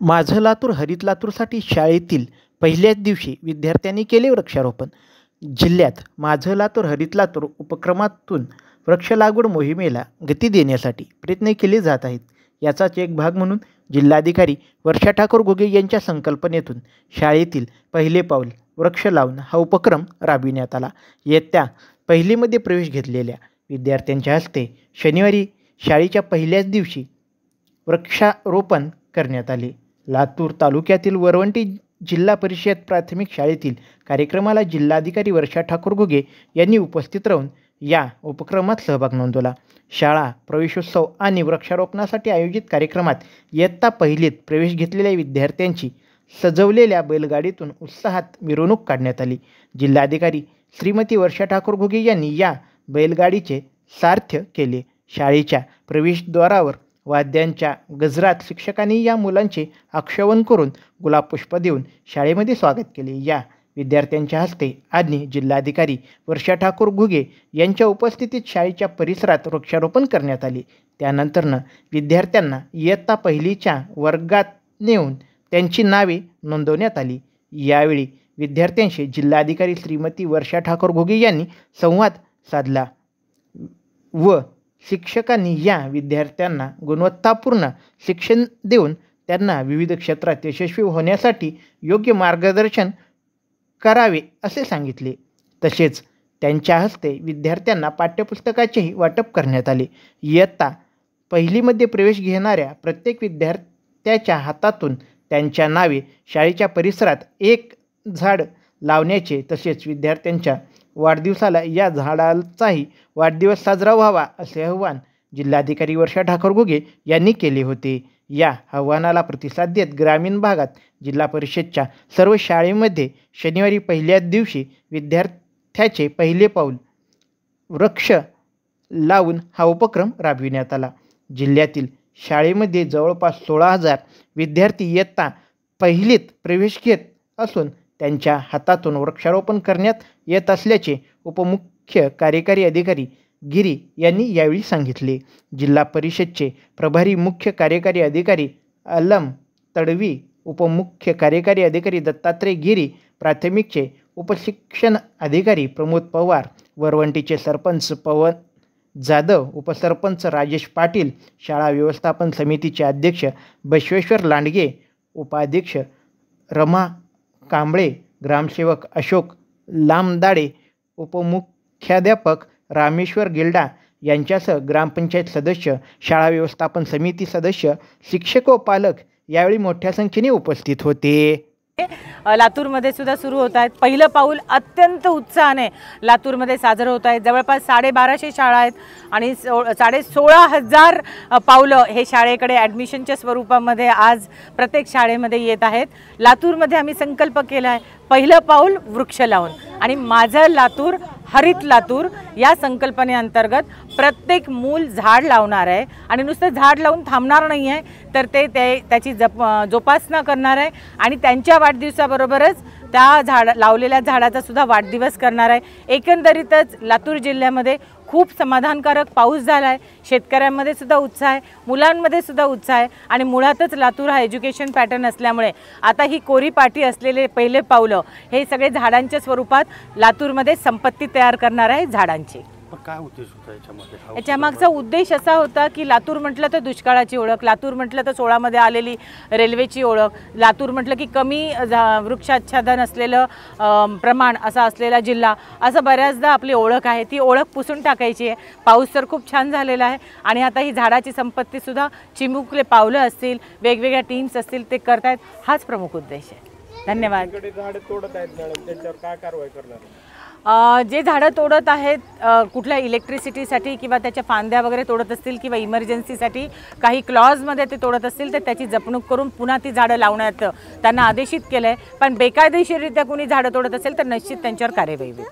माझं लातूर हरित लातूरसाठी शाळेतील पहिल्याच दिवशी विद्यार्थ्यांनी केले वृक्षारोपण। जिल्ह्यात माझं लातूर हरित लातूर उपक्रमातून वृक्ष लागवड मोहिमेला गती देण्यासाठी प्रयत्न केले जात आहेत। याचाच एक भाग म्हणून जिल्हाधिकारी वर्षा ठाकूर घुगे यांच्या संकल्पनेतून शाळेतील पहिले पाऊल वृक्ष लावून हा उपक्रम राबविण्यात आला। इयत्ता पहिलीमध्ये प्रवेश घेतलेल्या विद्यार्थ्यांच्या हस्ते शनिवारी शाळेच्या पहिल्याच दिवशी वृक्षारोपण करण्यात आले। लातूर तालुक्यातील वरवंटी जिल्हा परिषद प्राथमिक शाळेतील कार्यक्रमाला जिल्हाधिकारी वर्षा ठाकूर घुगे यांनी उपस्थित राहून या उपक्रमात सहभाग नोंदवला। शाळा प्रवेशोत्सव आणि वृक्षारोपणासाठी आयोजित कार्यक्रमात इयत्ता पहिलीत प्रवेश घेतलेल्या विद्यार्थ्यांची सजवलेल्या बैलगाडीतून उत्साहात मिरवणूक काढण्यात आली। जिल्हाधिकारी श्रीमती वर्षा ठाकूर घुगे यांनी या बैलगाडीचे सारथ्य केले। शाळेच्या प्रवेशद्वारावर वाद्यांच्या गजरात शिक्षकांनी या मुलांचे आक्षेपण करून गुलाबपुष्प देऊन शाळेमध्ये स्वागत केले। या विद्यार्थ्यांच्या हस्ते आणि जिल्हाधिकारी वर्षा ठाकूर घुगे यांच्या उपस्थितीत शाळेच्या परिसरात वृक्षारोपण करण्यात आले। त्यानंतर विद्यार्थ्यांना इयत्ता पहिलीच्या वर्गात नेऊन त्यांची नावे नोंदवण्यात आली। यावेळी विद्यार्थ्यांशी जिल्हाधिकारी श्रीमती वर्षा ठाकूर घुगे यांनी संवाद साधला व शिक्षकांनी या विद्यार्थ्यांना गुणवत्तापूर्ण शिक्षण देऊन त्यांना विविध क्षेत्रात यशस्वी होण्यासाठी योग्य मार्गदर्शन करावे असे सांगितले। तसेच त्यांच्या हस्ते विद्यार्थ्यांना पाठ्यपुस्तकाचेही वाटप करण्यात आले। इयत्ता पहिलीमध्ये प्रवेश घेणाऱ्या प्रत्येक विद्यार्थ्याच्या हातातून त्यांच्या नावे शाळेच्या परिसरात एक झाड लावण्याचे तसेच विद्यार्थ्यांच्या वाढदिवसाला या झाडाचाही वाढदिवस साजरा व्हावा असे आवाहन जिल्हाधिकारी वर्षा ठाकूर घुगे यांनी केले होते। या आव्हानाला प्रतिसाद देत ग्रामीण भागात जिल्हा परिषदच्या सर्व शाळेमध्ये शनिवारी पहिल्याच दिवशी विद्यार्थ्याचे पहिले पाऊल वृक्ष लावून हा उपक्रम राबविण्यात आला। जिल्ह्यातील शाळेमध्ये जवळपास 16,000 विद्यार्थी इयत्ता पहिलीत प्रवेश घेत असून त्यांच्या हातातून वृक्षारोपण करण्यात येत असल्याचे उपमुख्य कार्यकारी अधिकारी गिरी यांनी यावेळी सांगितले। जिल्हा परिषदचे प्रभारी मुख्य कार्यकारी अधिकारी अलम तडवी, उपमुख्य कार्यकारी अधिकारी दत्तात्रय गिरी, प्राथमिकचे उपशिक्षण अधिकारी प्रमोद पवार, वरवंटीचे सरपंच पवन जाधव, उपसरपंच राजेश पाटील, शाळा व्यवस्थापन समितीचे अध्यक्ष बसवेश्वर लांडगे, उपाध्यक्ष रमा कांबळे, ग्रामसेवक अशोक लामदाडे, उपमुख्याध्यापक रामेश्वर गिल्डा यांच्यासह ग्रामपंचायत सदस्य, शाळा व्यवस्थापन समिती सदस्य, शिक्षक व पालक यावेळी मोठ्या संख्येने उपस्थित होते। लातूरमध्ये सुद्धा सुरू होत आहेत। पहिलं पाऊल अत्यंत उत्साहाने लातूरमध्ये साजरं होत आहे। जवळपास 1250 शाळा आहेत आणि 16,500 पावलं हे शाळेकडे ॲडमिशनच्या स्वरूपामध्ये आज प्रत्येक शाळेमध्ये येत आहेत। लातूरमध्ये आम्ही संकल्प केला आहे पहिलं पाऊल वृक्ष लावून आणि माझं लातूर हरित लातूर या संकल्पनेअंतर्गत प्रत्येक मूल झाड लावणार आहे आणि नुसतं झाड लावून थांबणार नाही आहे तर त्याची जोपासना करणार आहे आणि त्यांच्या वाढदिवसाबरोबरच त्या लावलेल्या झाडाचा सुद्धा वाढदिवस करणार आहे। एकंदरीतच लातूर जिल्ह्यामध्ये खूप समाधानकारक पाऊस झाला आहे। शेतकऱ्यांमध्ये सुद्धा उत्साह आहे, मुलांमध्ये सुद्धा उत्साह आहे आणि मुळातच लातूर हा एज्युकेशन पॅटर्न असल्यामुळे आता ही कोरी पाटी असलेले पहिले पावलं हे सगळे झाडांच्या स्वरूपात लातूरमध्ये संपत्ती तयार करणार आहे झाडांची। काय उद्देश होता याच्यामागचा उद्देश असा होता की लातूर म्हटलं तर दुष्काळाची ओळख, लातूर म्हटलं तर 16मध्ये आलेली रेल्वेची ओळख, लातूर म्हटलं की कमी वृक्षाच्छादन असलेलं प्रमाण असा असलेला जिल्हा, असं बऱ्याचदा आपली ओळख आहे ती ओळख पुसून टाकायची आहे। पाऊस तर खूप छान झालेला आहे आणि आता ही झाडाची संपत्तीसुद्धा चिमुकले पावलं असतील, वेगवेगळ्या टीम्स असतील ते करतायत, हाच प्रमुख उद्देश आहे। धन्यवाद। काय कारवाई करणार? जे झाडं तोडत आहेत कुठल्या इलेक्ट्रिसिटीसाठी किंवा त्याच्या फांद्या वगैरे तोडत असतील किंवा इमर्जन्सीसाठी काही क्लॉजमध्ये ते तोडत असतील तर त्याची जपणूक करून पुन्हा ती झाडं लावण्यात त्यांना आदेशित केलं आहे। पण बेकायदेशीररित्या कोणी झाडं तोडत असेल तर निश्चित त्यांच्यावर कार्यवाही होईल।